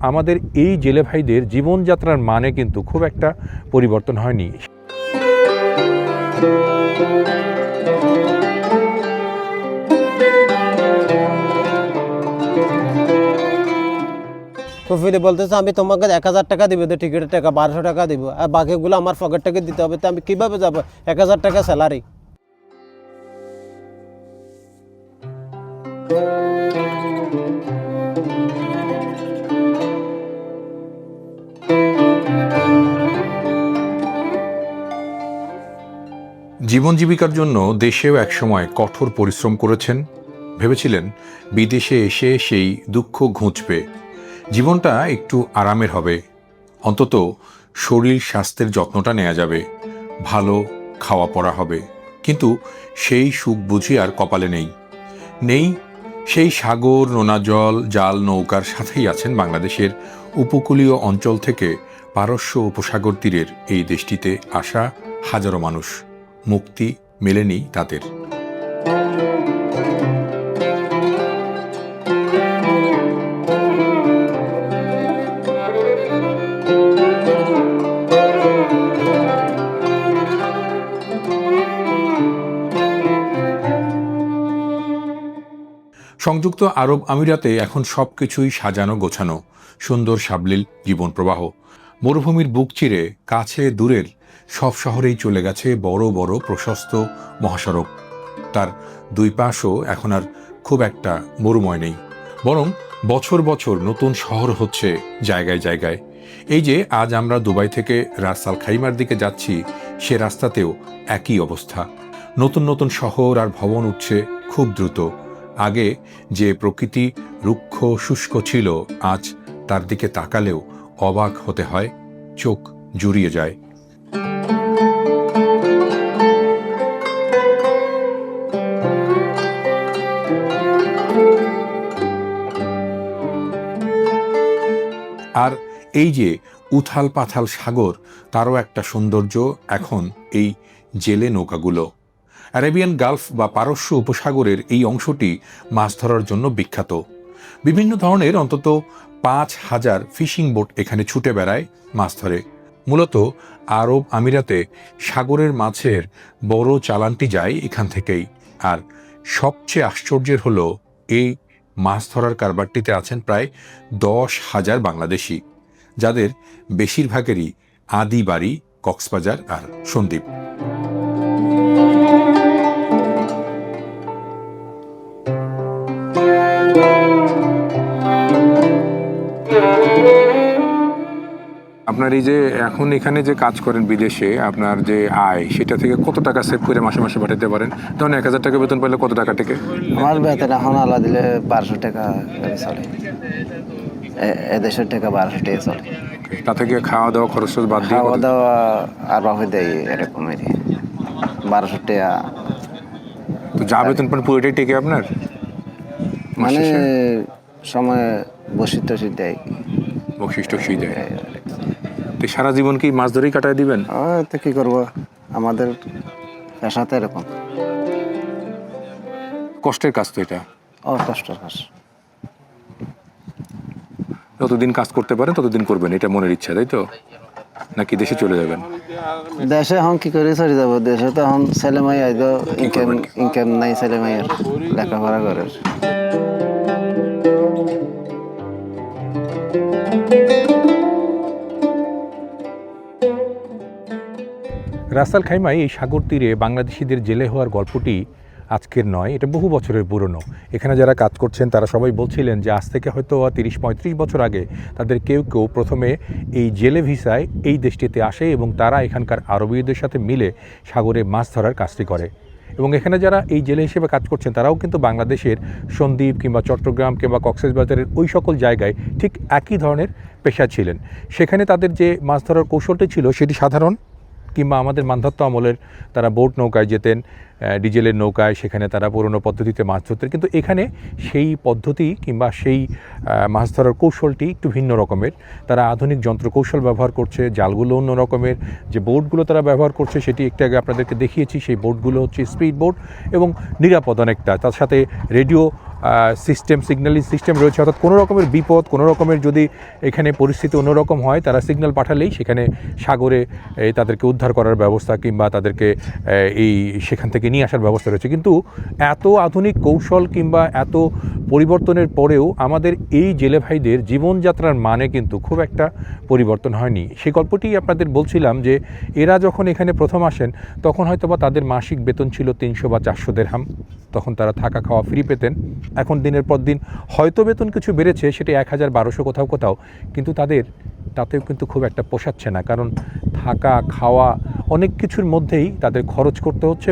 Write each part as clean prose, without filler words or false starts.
আমাদের এই জেলে ভাইদের জীবনযাত্রার মানে কিন্তু খুব একটা পরিবর্তন হয়নি। তো ফিরে বলতেছে আমি তোমাকে 1000 টাকা দিব, তো টিকিটের টাকা 1200 টাকা দিব, আর বাকিগুলো আমার পকেট থেকে দিতে হবে। তো আমি কিভাবে যাব? 1000 টাকা স্যালারি। জীবন জীবিকার জন্য দেশেও একসময় কঠোর পরিশ্রম করেছেন, ভেবেছিলেন বিদেশে এসে সেই দুঃখ ঘুঁচবে, জীবনটা একটু আরামের হবে, অন্তত শরীর স্বাস্থ্যের যত্নটা নেওয়া যাবে, ভালো খাওয়া পড়া হবে। কিন্তু সেই সুখ বুঝি আর কপালে নেই। নেই সেই সাগর, নোনা জল, জাল নৌকার সাথেই আছেন বাংলাদেশের উপকূলীয় অঞ্চল থেকে পারস্য উপসাগর তীরের এই দেশটিতে আসা হাজারো মানুষ। মুক্তি মেলেনি তাদের। সংযুক্ত আরব আমিরাতে এখন সবকিছুই সাজানো গোছানো, সুন্দর সাবলীল জীবন প্রবাহ। মরুভূমির বুক চিরে কাছে দূরের সব শহরেই চলে গেছে বড় বড় প্রশস্ত মহাসড়ক। তার দুই পাশও এখন আর খুব একটা মরুময় নেই, বরং বছর বছর নতুন শহর হচ্ছে জায়গায় জায়গায়। এই যে আজ আমরা দুবাই থেকে রাস আল খাইমার দিকে যাচ্ছি, সে রাস্তাতেও একই অবস্থা। নতুন নতুন শহর আর ভবন উঠছে খুব দ্রুত। আগে যে প্রকৃতি রুক্ষ শুষ্ক ছিল, আজ তার দিকে তাকালেও অবাক হতে হয়, চোখ জুড়িয়ে যায়। আর এই যে উথাল পাথাল সাগর, তারও একটা সৌন্দর্য এখন এই জেলে নৌকাগুলো। আরাবিয়ান গালফ বা পারস্য উপসাগরের এই অংশটি মাছ ধরার জন্য বিখ্যাত। বিভিন্ন ধরনের অন্তত 5000 ফিশিং বোট এখানে ছুটে বেড়ায়, মাছ ধরে। মূলত আরব আমিরাতে সাগরের মাছের বড় চালানটি যায় এখান থেকেই। আর সবচেয়ে আশ্চর্যের হলো, এই মাছ ধরার কারবারটিতে আছেন প্রায় 10,000 বাংলাদেশি, যাদের বেশিরভাগেরই আদি বাড়ি কক্সবাজার আর সন্দ্বীপ। আপনার এই যে এখন এখানে যে কাজ করেন বিদেশে, আপনার যে আয়, সেটা থেকে কত টাকা সেভ করে মাসে মাসে পাঠাতে পারেন? ধরুন 1000 টাকা বেতন পেলে কত টাকা থেকে? আমার বেতন এখন আলাদা দিলে 1200 টাকা চলে। এদেশের টাকা 1200 টাকা চলে। তা থেকে খাওয়া দাওয়া খরচ বাদ দিয়ে? খাওয়া দাওয়া আর বাকি দেয় এরকমের 1200 টাকা। তো যা বেতন পান পুরোটাই টেকে আপনার? মানে সময় বসিত টসিত দেয়, বকশিস টকশিস দেয়। তো সারা জীবন কি মাছ ধরেই কাটায় দিবেন? তো কি করবো, আমাদের পেশাতে এরকম। কষ্টের কাজ তো এটা। কষ্টের কাজ। যতদিন কাজ করতে পারেন ততদিন করবেন, এটা মনের ইচ্ছা, তাই তো? নাকি দেশে চলে যাবেন? দেশে এখন কি করে চলে যাবো? দেশে তো এখন ছেলে মেয়ে আইতো, ইনকাম নাই ছেলে মেয়ের, লেখাপড়া করে। রাস আল খাইমায় এই সাগর তীরে বাংলাদেশিদের জেলে হওয়ার গল্পটি আজকের নয়, এটা বহু বছরের পুরনো। এখানে যারা কাজ করছেন তারা সবাই বলছিলেন যে আজ থেকে হয়তো 30-35 বছর আগে তাদের কেউ কেউ প্রথমে এই জেলে ভিসায় এই দেশটিতে আসে এবং তারা এখানকার আরবীয়দের সাথে মিলে সাগরে মাছ ধরার কাজটি করে। এবং এখানে যারা এই জেলে হিসেবে কাজ করছেন তারাও কিন্তু বাংলাদেশের সন্দ্বীপ কিংবা চট্টগ্রাম কিংবা কক্সবাজারের ওই সকল জায়গায় ঠিক একই ধরনের পেশা ছিলেন। সেখানে তাদের যে মাছ ধরার কৌশলটি ছিল সেটি সাধারণ, কিংবা আমাদের মান্ধাত্য আমলের তারা বোট নৌকায় যেতেন, ডিজেলের নৌকায়, সেখানে তারা পুরনো পদ্ধতিতে মাছ ধরতেন। কিন্তু এখানে সেই পদ্ধতি কিংবা সেই মাছ ধরার কৌশলটি একটু ভিন্ন রকমের। তারা আধুনিক যন্ত্র কৌশল ব্যবহার করছে, জালগুলো অন্য রকমের, যে বোটগুলো তারা ব্যবহার করছে সেটি একটু আগে আপনাদেরকে দেখিয়েছি। সেই বোটগুলো হচ্ছে স্পিড বোট এবং নিরাপদ অনেকটা। তার সাথে রেডিও সিস্টেম, সিগন্যালিং সিস্টেম রয়েছে, অর্থাৎ কোনো রকমের বিপদ, কোনো রকমের যদি এখানে পরিস্থিতি অন্যরকম হয়, তারা সিগন্যাল পাঠালেই সেখানে সাগরে তাদেরকে উদ্ধার করার ব্যবস্থা কিংবা তাদেরকে সেখান থেকে নিয়ে আসার ব্যবস্থা রয়েছে। কিন্তু এত আধুনিক কৌশল কিংবা এত পরিবর্তনের পরেও আমাদের এই জেলে ভাইদের জীবনযাত্রার মানে কিন্তু খুব একটা পরিবর্তন হয়নি। সেই গল্পটি আপনাদের বলছিলাম যে এরা যখন এখানে প্রথম আসেন তখন হয়তোবা তাদের মাসিক বেতন ছিল 300 বা 400 দিরহাম। তখন তারা থাকা খাওয়া ফ্রি পেতেন। এখন দিনের পর দিন হয়তো বেতন কিছু বেড়েছে, সেটা 1000-1200 কোথাও কোথাও, কিন্তু তাতেও কিন্তু খুব একটা পোষাচ্ছে না, কারণ থাকা খাওয়া অনেক কিছুর মধ্যেই তাদের খরচ করতে হচ্ছে।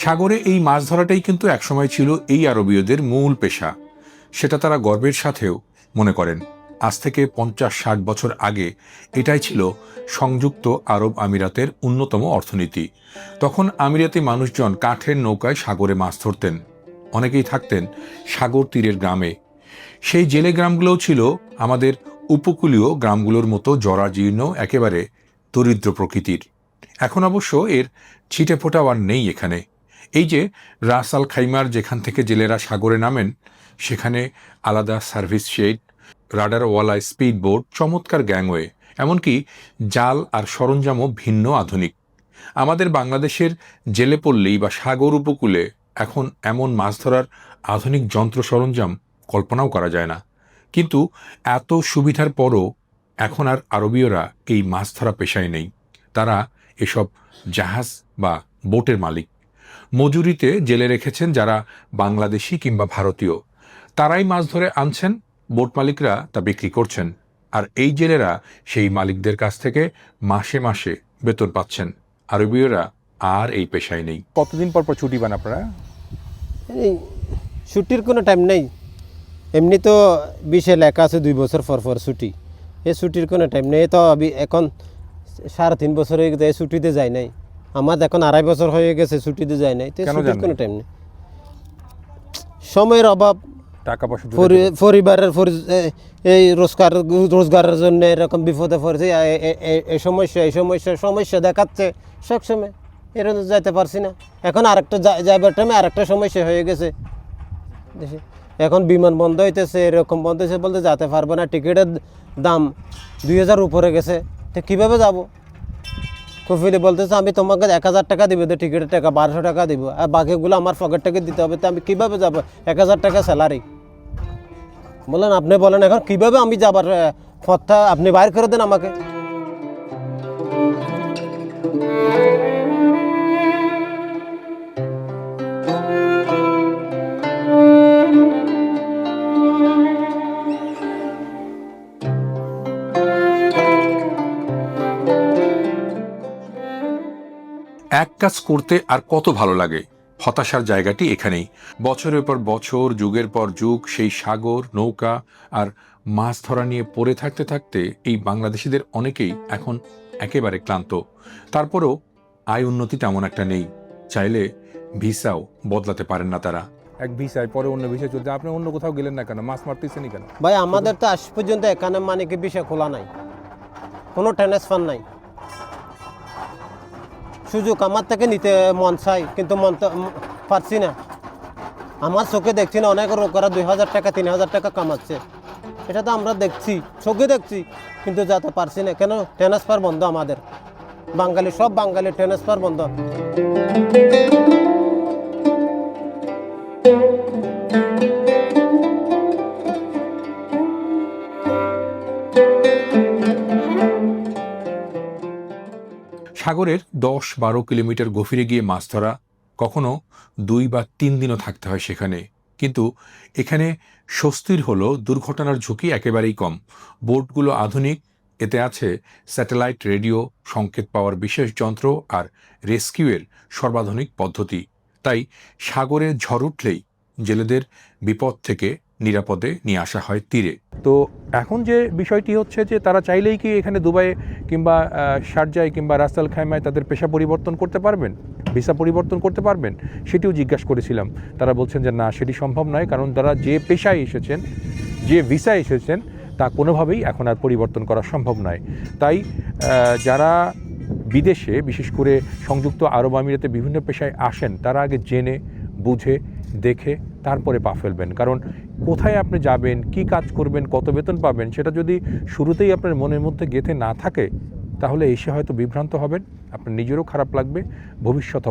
সাগরে এই মাছ ধরাটাই কিন্তু একসময় ছিল এই আরবীয়দের মূল পেশা। সেটা তারা গর্বের সাথেও মনে করেন। আজ থেকে 50-60 বছর আগে এটাই ছিল সংযুক্ত আরব আমিরাতের অন্যতম অর্থনীতি। তখন আমিরাতি মানুষজন কাঠের নৌকায় সাগরে মাছ ধরতেন। অনেকেই থাকতেন সাগর তীরের গ্রামে। সেই জেলে গ্রামগুলোও ছিল আমাদের উপকূলীয় গ্রামগুলোর মতো জরাজীর্ণ, একেবারে দরিদ্র প্রকৃতির। এখন অবশ্য এর ছিটে ফোটাও আর নেই এখানে। এই যে রাস আল খাইমার, যেখান থেকে জেলেরা সাগরে নামেন, সেখানে আলাদা সার্ভিস শেড, রাডারওয়ালা স্পিড বোট, চমৎকার গ্যাংওয়ে, এমনকি জাল আর সরঞ্জামও ভিন্ন আধুনিক। আমাদের বাংলাদেশের জেলে পল্লী বা সাগর উপকূলে এখন এমন মাছ ধরার আধুনিক যন্ত্র সরঞ্জাম কল্পনাও করা যায় না। কিন্তু এত সুবিধার পরও এখন আর আরবীয়রা এই মাছ ধরা পেশায় নেই। তারা এসব জাহাজ বা বোটের মালিক। মজুরিতে জেলে রেখেছেন যারা বাংলাদেশি কিংবা ভারতীয়। তারাই মাছ ধরে আনছেন, বোট মালিকরা তা বিক্রি করছেন, আর এই জেলেরা সেই মালিকদের কাছ থেকে মাসে মাসে বেতন পাচ্ছেন। আরবীয়রা আর এই পেশায় নেই। কতদিন পর পর ছুটি পান আপনারা? এই ছুটির কোনো টাইম নেই। এমনি তো 20-এ লেখা আছে 2 বছর পর পর ছুটি। এই ছুটির কোনো টাইম নেই। তো এখন 3.5 বছর হয়ে গেছে, এই ছুটিতে যায় নাই। আমার এখন 2.5 বছর হয়ে গেছে ছুটিতে যায় নাই। তো ছুটির কোনো টাইম নেই, সময়ের অভাব, টাকা পয়সা, পরিবারের এই রোজগারের জন্য এরকম বিপদে পড়েছে। এই সমস্যা দেখাচ্ছে সবসময়, এরকম যাইতে পারছি না। এখন আরেকটা যাইবার টাইমে আরেকটা সমস্যা হয়ে গেছে দেশে। এখন বিমান বন্ধ হইতেছে, এরকম বন্ধ হয়েছে বলতে যেতে পারবো না। টিকিটের দাম 2000 উপরে গেছে, তো কীভাবে যাবো? কফিলে বলতেছে আমি তোমাকে 1000 টাকা দিব, টিকিটের টাকা 1200 টাকা দিব, আর বাকিগুলো আমার পকেট থেকে দিতে হবে। তো আমি কীভাবে যাবো? 1000 টাকা স্যালারি। বলেন, আপনি বলেন এখন কীভাবে আমি যাবার পথটা আপনি বাইর করে দেন আমাকে। এক কাজ করতে আর কত ভালো লাগে। হতাশার জায়গাটি এখানেই। বছরের পর বছর, যুগের পর যুগ সেই সাগর, নৌকা আর মাছ ধরা নিয়ে পড়ে থাকতে থাকতে এই বাংলাদেশিদের অনেকেই এখন একেবারে ক্লান্ত। তারপরেও আয় উন্নতি তেমন একটা নেই। চাইলে ভিসাও বদলাতে পারেন না তারা। এক ভিসায় পরে অন্য ভিসায় চলতে। আপনি অন্য কোথাও গেলেন না কেন? মাছ মারতেছেনই কেন? ভাই, আমাদের তো আজ পর্যন্ত এখানে মানে কি ভিসা খোলা নাই, কোনো ট্রান্সফার নাই। সুযোগ আমার থেকে নিতে মন চাই, কিন্তু মন পারছি না। আমার চোখে দেখছি না অনেক লোকেরা 2000 টাকা 3000 টাকা কামাচ্ছে। এটা তো আমরা দেখছি, চোখে দেখছি, কিন্তু যেতে পারছি না। কেন? ট্রান্সফার বন্ধ আমাদের। সব বাঙালি ট্রান্সফার বন্ধ। সাগরের 10-12 কিলোমিটার গভীরে গিয়ে মাছ ধরা, কখনো 2 বা 3 দিনও থাকতে হয় সেখানে। কিন্তু এখানে স্বস্তির হলো দুর্ঘটনার ঝুঁকি একেবারেই কম। বোটগুলো আধুনিক, এতে আছে স্যাটেলাইট রেডিও, সংকেত পাওয়ার বিশেষ যন্ত্র আর রেস্কিউয়ের সর্বাধুনিক পদ্ধতি। তাই সাগরে ঝড় উঠলেই জেলেদের বিপদ থেকে নিরাপদে নিয়ে আসা হয় তীরে। তো এখন যে বিষয়টি হচ্ছে যে তারা চাইলেই কি এখানে দুবাই কিংবা শারজায় কিংবা রাস আল খাইমায় তাদের পেশা পরিবর্তন করতে পারবেন, ভিসা পরিবর্তন করতে পারবেন, সেটিও জিজ্ঞাসা করেছিলাম। তারা বলছেন যে না, সেটি সম্ভব নয়, কারণ তারা যে পেশায় এসেছেন, যে ভিসায় এসেছেন, তা কোনোভাবেই এখন আর পরিবর্তন করা সম্ভব নয়। তাই যারা বিদেশে, বিশেষ করে সংযুক্ত আরব আমিরাতে বিভিন্ন পেশায় আসেন, তারা আগে জেনে বুঝে দেখে তারপরে পা ফেলবেন। কারণ কোথায় আপনি যাবেন, কি কাজ করবেন, কত বেতন পাবেন, সেটা যদি শুরুতেই আপনার মনের মধ্যে গেঁথে না থাকে, তাহলে এসে হয়তো বিভ্রান্ত হবেন, আপনার নিজেরও খারাপ লাগবে, ভবিষ্যৎ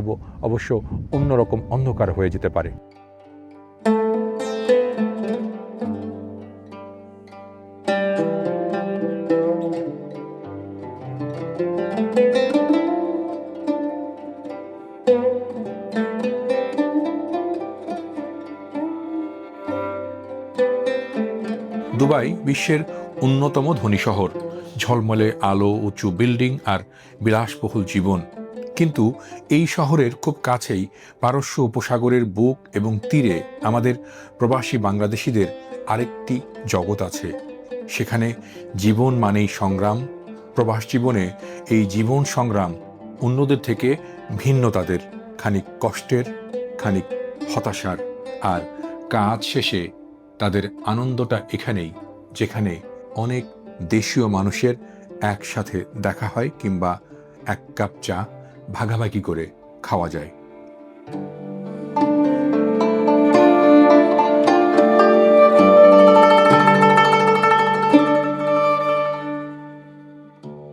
অবশ্য অন্যরকম অন্ধকার হয়ে যেতে পারে। দুবাই বিশ্বের অন্যতম ধনী শহর। ঝলমলে আলো, উঁচু বিল্ডিং আর বিলাসবহুল জীবন। কিন্তু এই শহরের খুব কাছেই পারস্য উপসাগরের বুক এবং তীরে আমাদের প্রবাসী বাংলাদেশিদের আরেকটি জগৎ আছে। সেখানে জীবন মানেই সংগ্রাম। প্রবাস জীবনে এই জীবন সংগ্রাম অন্যদের থেকে ভিন্ন, তাদের খানিক কষ্টের, খানিক হতাশার। আর কাজ শেষে তাদের আনন্দটা এখানেই, যেখানে অনেক দেশীয় মানুষের একসাথে দেখা হয় কিংবা এক কাপ চা ভাগাভাগি করে খাওয়া যায়।